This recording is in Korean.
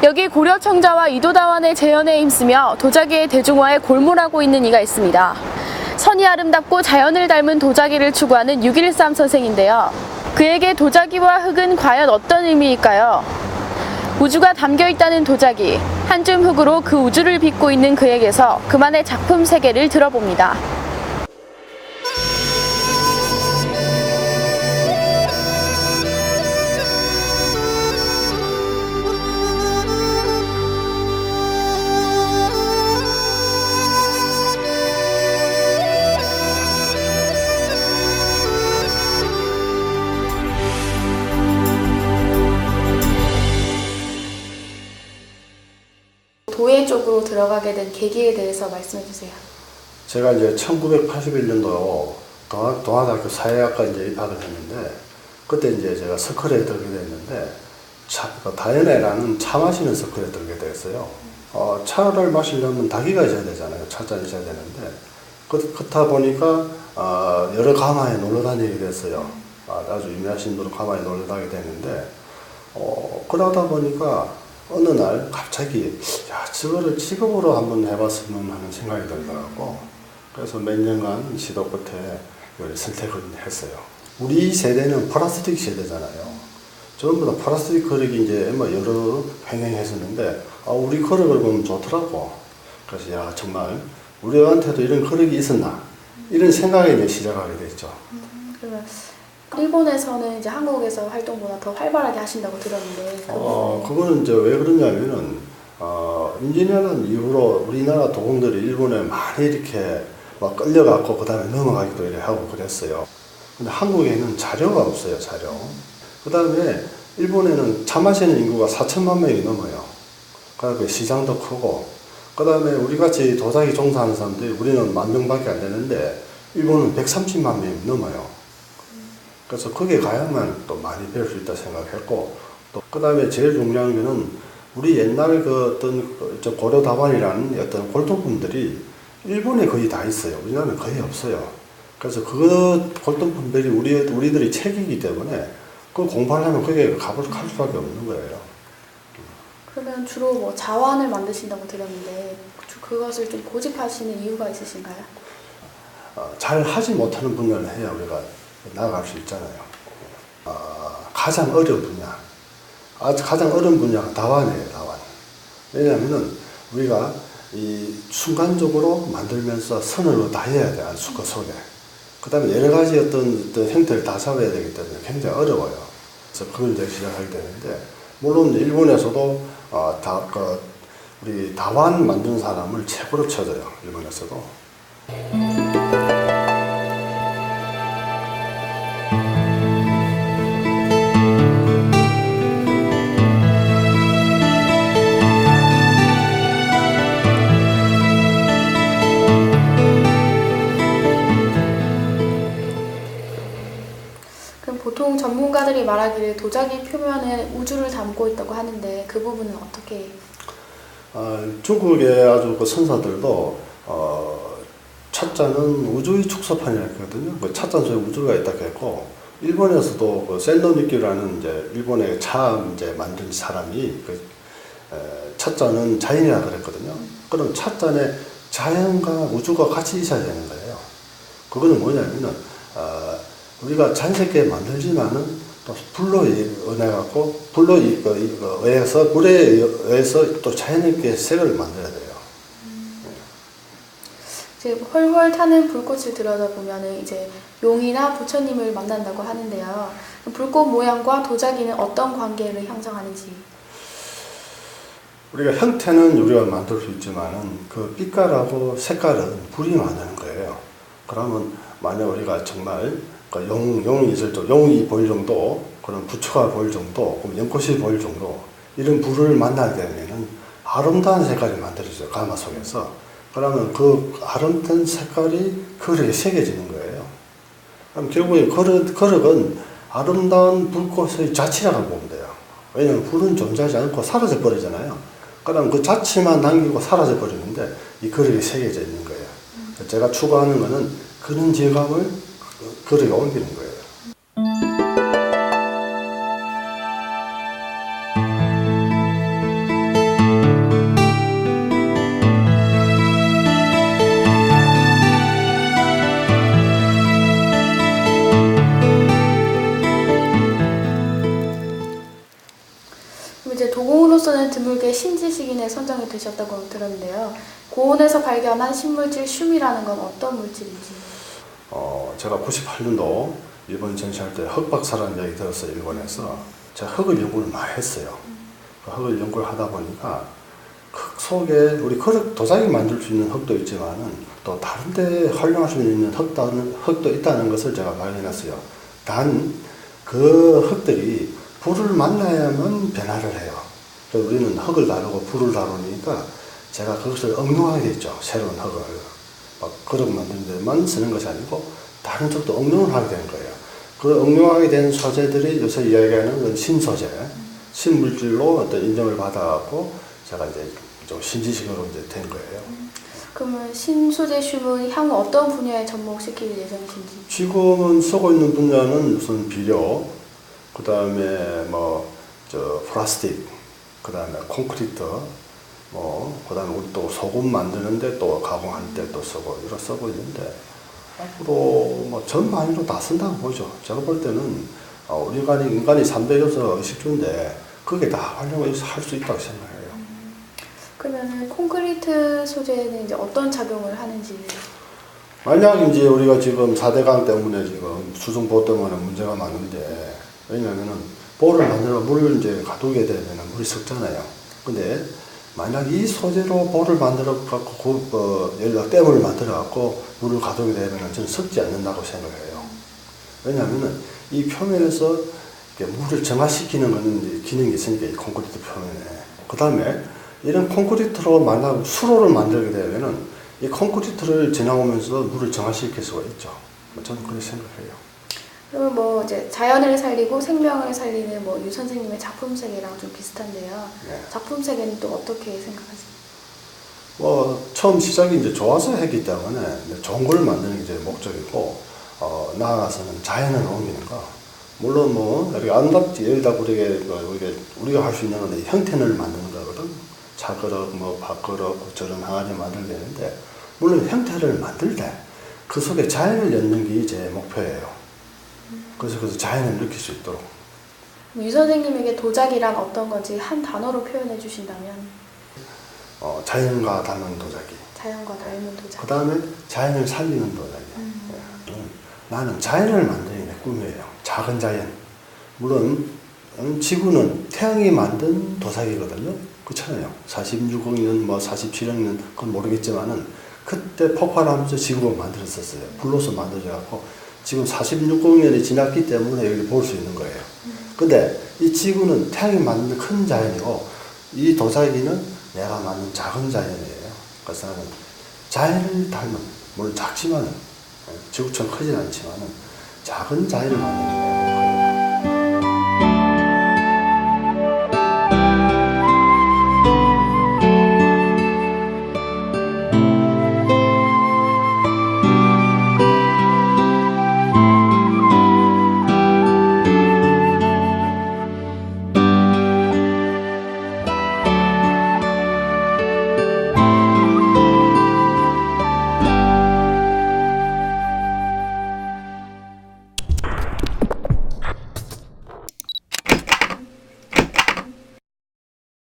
여기 고려 청자와 이도다원의 재현에 힘쓰며 도자기의 대중화에 골몰하고 있는 이가 있습니다. 선이 아름답고 자연을 닮은 도자기를 추구하는 613 선생인데요. 그에게 도자기와 흙은 과연 어떤 의미일까요? 우주가 담겨있다는 도자기, 한 줌 흙으로 그 우주를 빚고 있는 그에게서 그만의 작품 세계를 들어봅니다. 도예 쪽으로 들어가게 된 계기에 대해서 말씀해 주세요. 제가 이제 1981년도 동아대학교 사회학과 이제 입학을 했는데, 그때 이제 제가 서클에 들게 됐는데, 다연애라는 차 마시는 서클에 들게 됐어요. 차를 마시려면 닭이가 있어야 되잖아요. 차잔이 있어야 되는데, 그렇다 보니까 여러 가마에 놀러 다니게 됐어요. 아주 유명하신 분으로 가마에 놀러 다니게 됐는데, 그러다 보니까 어느 날 갑자기 저거를 직업으로 한번 해봤으면 하는 생각이 들더라고. 그래서 몇 년간 시도 끝에 선택을 했어요. 우리 세대는 플라스틱 세대잖아요. 전부 다 플라스틱 그릇이 이제 여러 횡행했었는데, 우리 그릇을 보면 좋더라고. 그래서 정말 우리한테도 이런 그릇이 있었나, 이런 생각이 이제 시작하게 됐죠. 그러면 일본에서는 이제 한국에서 활동보다 더 활발하게 하신다고 들었는데, 그거는 이제 왜 그러냐면은 인지년한 이후로 우리나라 도공들이 일본에 많이 이렇게 막 끌려갖고 그 다음에 넘어가기도 이래 하고 그랬어요. 근데 한국에는 자료가 없어요, 자료. 그 다음에 일본에는 차 마시는 인구가 4천만 명이 넘어요. 그다음에 시장도 크고, 그 다음에 우리같이 도자기 종사하는 사람들이 우리는 10,000명밖에 안 되는데 일본은 130만 명이 넘어요. 그래서 거기에 가야만 또 많이 배울 수 있다 생각했고, 또 그 다음에 제일 중요한 거는 우리 옛날 고려 다반이라는 어떤 골동품들이 일본에 거의 다 있어요. 우리나라는 거의 없어요. 그래서 그 골동품들이 우리들이 책이기 때문에 그걸 공부하려면 거기에 갈 수밖에 없는 거예요. 그러면 주로 뭐 자완을 만드신다고 들었는데 그것을 좀 고집하시는 이유가 있으신가요? 잘 하지 못하는 분야를 해야 우리가 나아갈 수 있잖아요. 가장 어려운 분야. 가장 어려운 분야가 다완이에요, 다완. 왜냐하면은 우리가 이 순간적으로 만들면서 선을 다 해야 돼, 그 속에. 그 다음에 여러 가지 어떤 형태를 다 잡아야 되기 때문에 굉장히 어려워요. 그래서 그걸 이제 시작하게 되는데, 물론 일본에서도 우리 다완 만드는 사람을 최고로 쳐줘요, 일본에서도. 보통 전문가들이 말하기를 도자기 표면에 우주를 담고 있다고 하는데 그 부분은 어떻게? 중국의 아주 그 선사들도 찻잔은 우주의 축소판이라고 했거든요. 그 찻잔 속에 우주가 있다고 했고, 일본에서도 그 샌노미키라는 이제 일본의 차 이제 만든 사람이 찻잔은 자연이라 그랬거든요. 그럼 찻잔에 자연과 우주가 같이 있어야 되는 거예요. 그거는 뭐냐면은 우리가 자연스럽게 만들지만은 또 불로 의해갖고 불에 의해서 또 자연스럽게 색을 만들어야 돼요. 이제 헐헐 타는 불꽃을 들여다보면은 이제 용이나 부처님을 만난다고 하는데요. 불꽃 모양과 도자기는 어떤 관계를 형성하는지. 우리가 형태는 우리가 만들 수 있지만은 그 빛깔하고 색깔은 불이 만드는 거예요. 그러면 만약 우리가 정말 용이 있을 때 용이 보일 정도, 그런 부처가 보일 정도, 그럼 연꽃이 보일 정도, 이런 불을 만나게 되면은 아름다운 색깔이 만들어져요, 가마 속에서. 그러면 그 아름다운 색깔이 그릇에 새겨지는 거예요. 그럼 결국에 그릇은 아름다운 불꽃의 자체라고 보면 돼요. 왜냐하면 불은 존재하지 않고 사라져 버리잖아요. 그럼 그 자체만 남기고 사라져 버리는데 이 그릇에 새겨져 있는 거예요. 제가 추구하는 것은 그런 질감을 그릇에 옮기는 거예요. 고인으로서는 드물게 신지식인에 선정이 되셨다고 들었는데요. 고온에서 발견한 신물질 슘이라는 건 어떤 물질인지? 제가 98년도 일본 전시할 때 흑박사라는 이야기 들었어요. 일본에서. 제가 흙을 연구를 많이 했어요. 그 흙을 연구를 하다 보니까 흙 속에 우리 그릇 도자기 만들 수 있는 흙도 있지만은 또 다른 데 활용할 수 있는 흙도 있다는 것을 제가 발견했어요. 단 그 흙들이 불을 만나야만 변화를 해요. 그래서 우리는 흙을 다루고 불을 다루니까 제가 그것을 응용하게 됐죠. 새로운 흙을. 막 그릇 만드는 데만 쓰는 것이 아니고 다른 쪽도 응용을 하게 된 거예요. 그 응용하게 된 소재들이 요새 이야기하는 건 신소재, 신물질로 어떤 인정을 받아갖고 제가 이제 좀 신지식으로 이제 된 거예요. 그러면 신소재 슘은 향후 어떤 분야에 접목시킬 예정이신지? 지금은 쓰고 있는 분야는 우선 비료, 그 다음에 플라스틱, 그 다음에 콘크리트, 그 다음에 우리 또 소금 만드는데 또 가공할 때 또 쓰고, 이렇게 쓰고 있는데, 앞으로 전반으로 다 쓴다고 보죠. 제가 볼 때는, 우리가 인간이 3대 요소 의식주인데, 그게 다 활용을 할 수 있다고 생각해요. 그러면은 콘크리트 소재는 이제 어떤 작용을 하는지? 만약 이제 우리가 지금 4대강 때문에 지금 수중보 때문에 문제가 많은데, 왜냐면은 보를 만들어 물을 이제 가두게 되면 물이 썩잖아요. 근데 만약 이 소재로 볼을 만들어 갖고 예를 들어 댐을 만들어 갖고 물을 가두게 되면 저는 썩지 않는다고 생각해요. 왜냐하면은 이 표면에서 물을 정화시키는 거는 이제 기능이 있으니까 이 콘크리트 표면에. 그 다음에 이런 콘크리트로 만약 수로를 만들게 되면은 이 콘크리트를 지나오면서 물을 정화시킬 수가 있죠. 저는 그렇게 생각해요. 그러면 이제 자연을 살리고 생명을 살리는 유 선생님의 작품 세계랑 좀 비슷한데요. 네. 작품 세계는 또 어떻게 생각하세요? 처음 시작이 이제 좋아서 했기 때문에 좋은 걸 만드는 게 제 목적이고, 나아가서는 자연을 옮기는 거. 물론 이렇게 아름답지, 예를 들어 우리가 할 수 있는 건 형태를 만드는 거거든. 차그릇, 밥그릇, 저런 항아리 만들게 되는데, 물론 형태를 만들 때 그 속에 자연을 엮는 게 제 목표예요. 그래서 자연을 느낄 수 있도록. 유 선생님에게 도자기란 어떤 건지 한 단어로 표현해 주신다면? 자연과 닮은 도자기. 자연과 닮은 도자기. 그 다음에 자연을 살리는 도자기. 나는 자연을 만드는 게 꿈이에요. 작은 자연. 물론 지구는 태양이 만든 도자기거든요. 그렇잖아요. 46억 년, 47억 년 그건 모르겠지만은 그때 폭발하면서 지구가 만들었었어요. 불로서 만들어져갖고 지금 46억 년이 지났기 때문에 여기 볼 수 있는 거예요. 근데 이 지구는 태양이 만든 큰 자연이고 이 도자기는 내가 만든 작은 자연이에요. 그래서 나는 자연을 닮은, 물론 작지만은 지구처럼 크진 않지만은 작은 자연을 만드는 거예요.